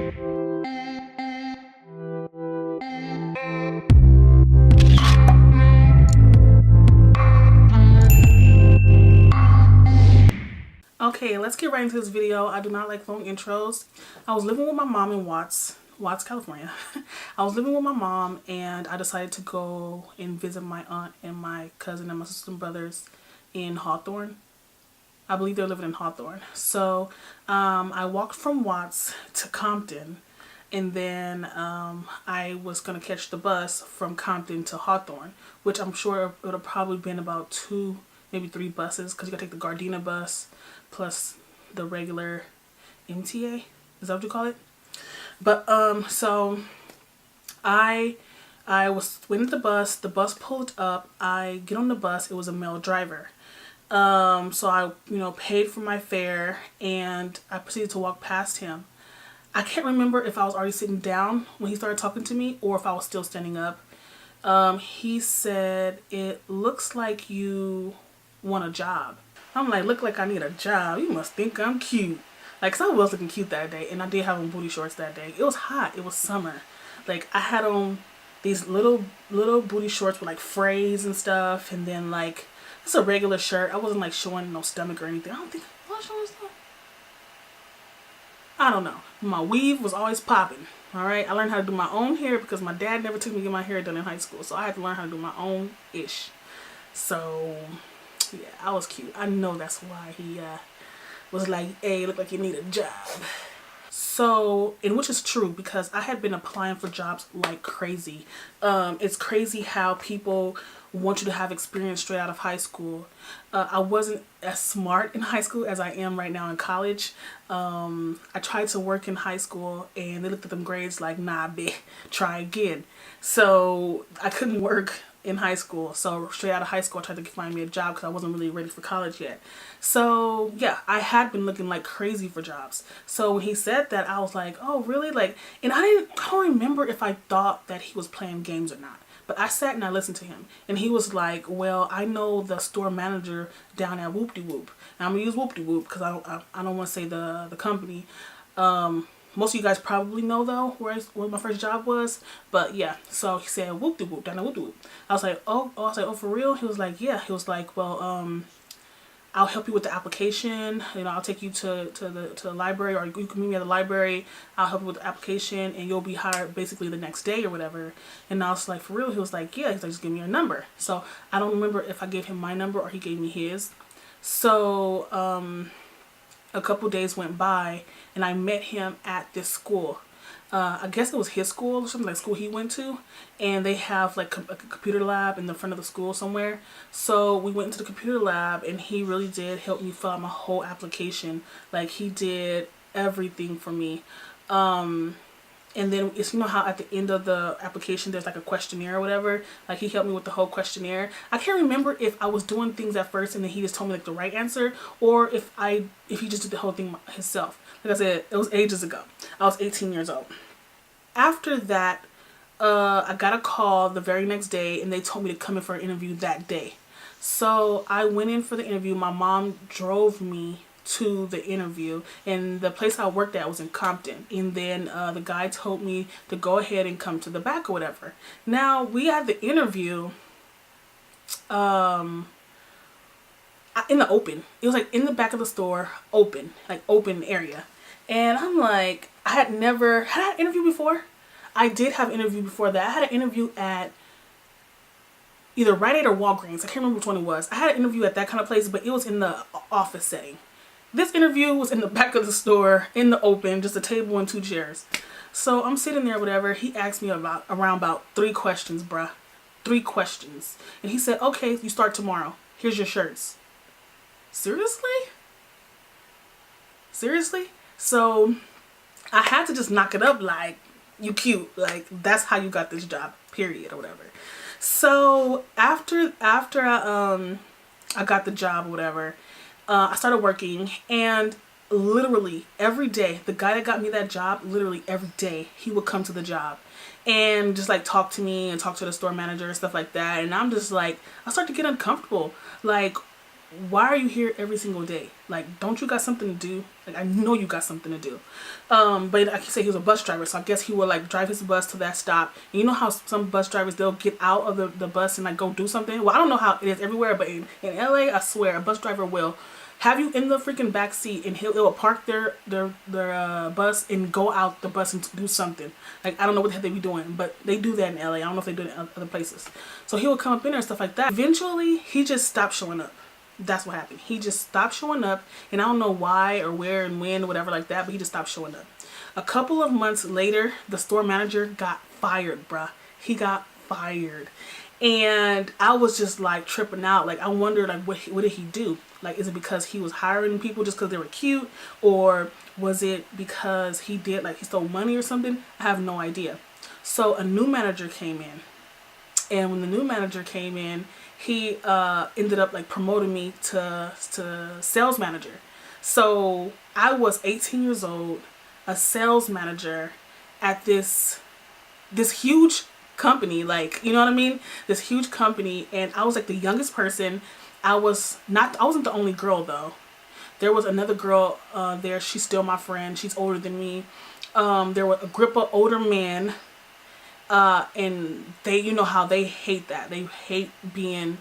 Okay, let's get right into this video. I do not like long intros. I was living with my mom in Watts, California. I was living with my mom and I decided to go and visit my aunt and my cousin and my sister and brothers in Hawthorne. I believe they're living in Hawthorne. So I walked from Watts to Compton, and then I was going to catch the bus from Compton to Hawthorne, which I'm sure it would have probably been about 2, maybe 3 buses, because you got to take the Gardena bus plus the regular MTA. Is that what you call it? But so I was waiting at the bus pulled up, I get on the bus, it was a male driver. So I, paid for my fare and I proceeded to walk past him. I can't remember if I was already sitting down when he started talking to me or if I was still standing up. He said, "It looks like you want a job." I'm like, "Look like I need a job? You must think I'm cute." Like, 'cause I was looking cute that day, and I did have on booty shorts that day. It was hot. It was summer. Like, I had on these little booty shorts with like frays and stuff, and then like it's a regular shirt. I wasn't like showing no stomach or anything. I don't think I was showing stuff. I don't know. My weave was always popping. All right, I learned how to do my own hair because my dad never took me to get my hair done in high school, so I had to learn how to do my own ish. So yeah, I was cute. I know that's why he was like, "Hey, look like you need a job." So, and which is true because I had been applying for jobs like crazy. It's crazy how people want you to have experience straight out of high school. I wasn't as smart in high school as I am right now in college. I tried to work in high school and they looked at them grades like, "Nah, bitch, try again." So I couldn't work in high school. So straight out of high school I tried to find me a job because I wasn't really ready for college yet. So yeah, I had been looking like crazy for jobs. So when he said that, I was like, "Oh really?" Like, and I don't remember if I thought that he was playing games or not. But I sat and I listened to him, and he was like, "Well, I know the store manager down at Whoop De Whoop." And I'm gonna use Whoop De Whoop because I don't want to say the company. Most of you guys probably know though where my first job was, but yeah. So he said Whoop De Whoop, down at Whoop De Whoop. I was like, "Oh," I was like, "Oh, for real?" He was like, "Yeah." He was like, "Well, I'll help you with the application. I'll take you to the library, or you can meet me at the library. I'll help you with the application, and you'll be hired basically the next day or whatever." And I was like, "For real?" He was like, "Yeah." He's like, "Just give me your number." So I don't remember if I gave him my number or he gave me his. So a couple days went by, and I met him at this school. I guess it was his school or something, like school he went to, and they have like a computer lab in the front of the school somewhere. So we went into the computer lab and he really did help me fill out my whole application. Like, he did everything for me. And then it's, how at the end of the application there's like a questionnaire or whatever. Like, he helped me with the whole questionnaire. I can't remember if I was doing things at first and then he just told me like the right answer, or if he just did the whole thing himself. Like I said, it was ages ago. I was 18 years old. After that, I got a call the very next day and they told me to come in for an interview that day. So I went in for the interview. My mom drove me to the interview, and the place I worked at was in Compton. And then the guy told me to go ahead and come to the back or whatever. Now, we had the interview in the open. It was like in the back of the store, open area. And I'm like, I had an interview before. I did have an interview before that. I had an interview at either Rite Aid or Walgreens. I can't remember which one it was. I had an interview at that kind of place, but it was in the office setting. This interview was in the back of the store, in the open, just a table and 2 chairs. So I'm sitting there, whatever. He asked me around about 3 questions, bruh. 3 questions. And he said, "Okay, you start tomorrow. Here's your shirts." Seriously? Seriously? So I had to just knock it up like, "You cute. Like, that's how you got this job, period," or whatever. So after I got the job or whatever, I started working, and literally every day, the guy that got me that job, literally every day, he would come to the job and just like talk to me and talk to the store manager and stuff like that. And I'm just like, I started to get uncomfortable. Like, why are you here every single day? Like, don't you got something to do? Like, I know you got something to do. But I can say he was a bus driver, so I guess he would like drive his bus to that stop. And you know how some bus drivers, they'll get out of the bus and like go do something? Well, I don't know how it is everywhere, but in LA, I swear, a bus driver will have you in the freaking back seat, and he'll park their bus and go out the bus and do something. Like, I don't know what the heck they be doing, but they do that in LA. I don't know if they do it in other places. So he would come up in there and stuff like that. Eventually, he just stopped showing up. That's what happened. He just stopped showing up, and I don't know why or where and when or whatever like that, but he just stopped showing up. A couple of months later, the store manager got fired, bruh. He got fired. And I was just like tripping out. Like, I wondered, like, what did he do? Like, is it because he was hiring people just because they were cute? Or was it because he did, like, he stole money or something? I have no idea. So a new manager came in. And when the new manager came in, he ended up like promoting me to sales manager. So I was 18 years old, a sales manager at this huge company, like, you know what I mean? This huge company, and I was like the youngest person. I wasn't the only girl though. There was another girl there. She's still my friend. She's older than me. There were a group of older men. And they, you know how they hate that. They hate being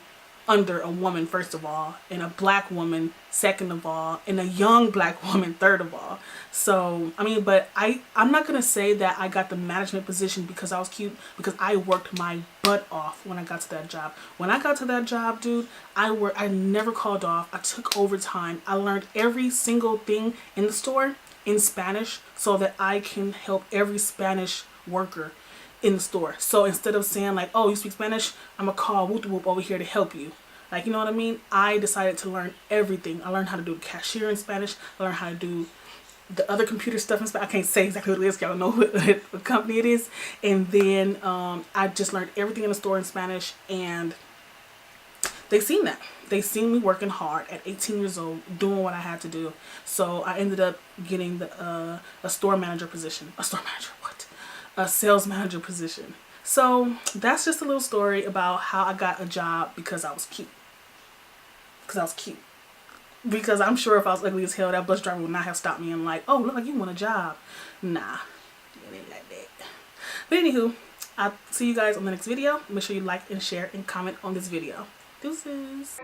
under a woman, first of all, and a black woman, second of all, and a young black woman, third of all. So, I mean, but I'm not going to say that I got the management position because I was cute, because I worked my butt off when I got to that job. When I got to that job, dude, I never called off. I took overtime. I learned every single thing in the store in Spanish so that I can help every Spanish worker in the store. So instead of saying like, oh, you speak Spanish, I'm gonna call whoop whoop over here to help you. Like, you know what I mean? I decided to learn everything. I learned how to do the cashier in Spanish. I learned how to do the other computer stuff in Spanish. I can't say exactly what it is. Y'all know what company it is. And then I just learned everything in the store in Spanish, and they seen that. They seen me working hard at 18 years old, doing what I had to do. So I ended up getting a store manager position. A store manager, what? A sales manager position. So that's just a little story about how I got a job because I was cute. Because I'm sure if I was ugly as hell, that bus driver would not have stopped me and like, oh, look like you want a job. Nah, it ain't like that. But anywho, I'll see you guys on the next video. Make sure you like and share and comment on this video. Deuces.